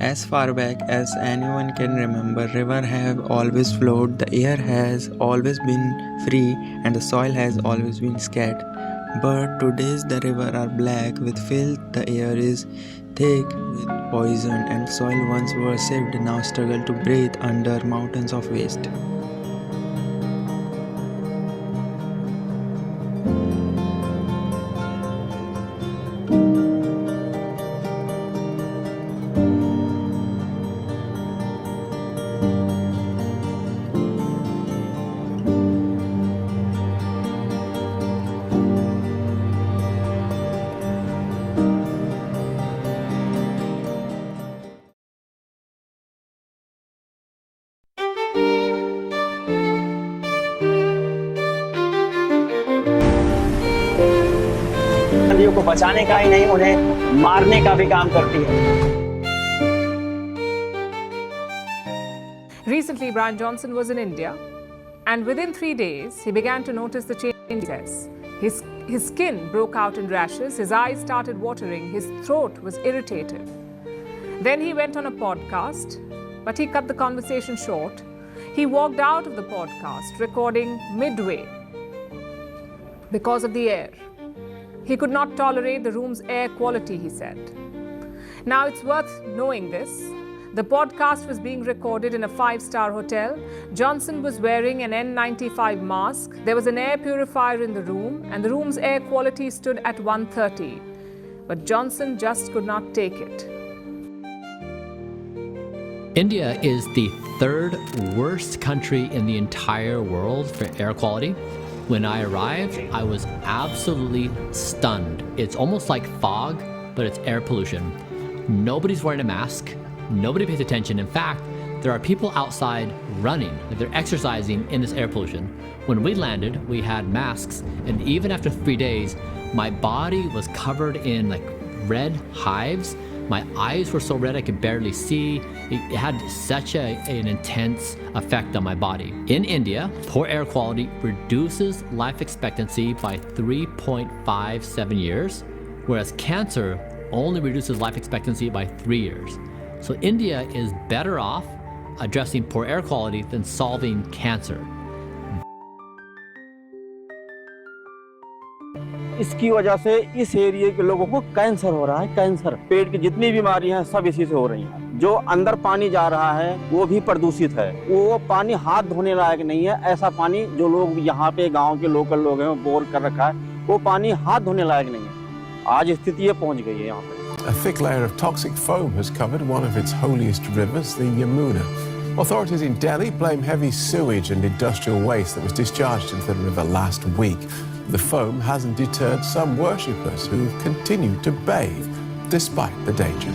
As far back as anyone can remember, rivers have always flowed, the air has always been free, and the soil has always been scarce. But today's the rivers are black with filth, the air is thick with poison, and soil once was saved now struggle to breathe under mountains of waste. नदियों को बचाने का ही नहीं, उन्हें मारने का भी काम करती है। Recently, Brian Johnson was in India, and within 3 days, he began to notice the changes. His skin broke out in rashes, his eyes started watering, his throat was irritated. Then he went on a podcast, but he cut the conversation short. He walked out of the podcast, recording midway because of the air. He could not tolerate the room's air quality, he said. Now, it's worth knowing this. The podcast was being recorded in a 5-star hotel. Johnson was wearing an N95 mask. There was an air purifier in the room, and the room's air quality stood at 130. But Johnson just could not take it. India is the third worst country in the entire world for air quality. When I arrived, I was absolutely stunned. It's almost like fog, but it's air pollution. Nobody's wearing a mask. Nobody pays attention. In fact, there are people outside running. They're exercising in this air pollution. When we landed, we had masks, and even after 3 days, my body was covered in like red hives. My eyes were so red I could barely see. It had such an intense effect on my body. In India, poor air quality reduces life expectancy by 3.57 years, whereas cancer only reduces life expectancy by 3 years. So India is better off addressing poor air quality than solving cancer. इसकी वजह से इस area के लोगों को cancer हो रहा है। कैंसर, पेट की जितनी बीमारियां हैं सब इसी से हो रही हैं। जो अंदर पानी जा रहा है वो भी प्रदूषित है। वो पानी हाथ धोने लायक नहीं है। ऐसा पानी जो लोग यहाँ पे गांव के लोकल लोग हैं बोर कर रखा है, वो पानी हाथ धोने लायक नहीं है। आज स्थिति ये पहुंच गई है यहाँ पे। A thick layer of toxic foam has covered one of its holiest rivers, the Yamuna. Authorities in Delhi blame heavy sewage and industrial waste that was discharged into the river last week. The foam hasn't deterred some worshippers who continue to bathe despite the danger.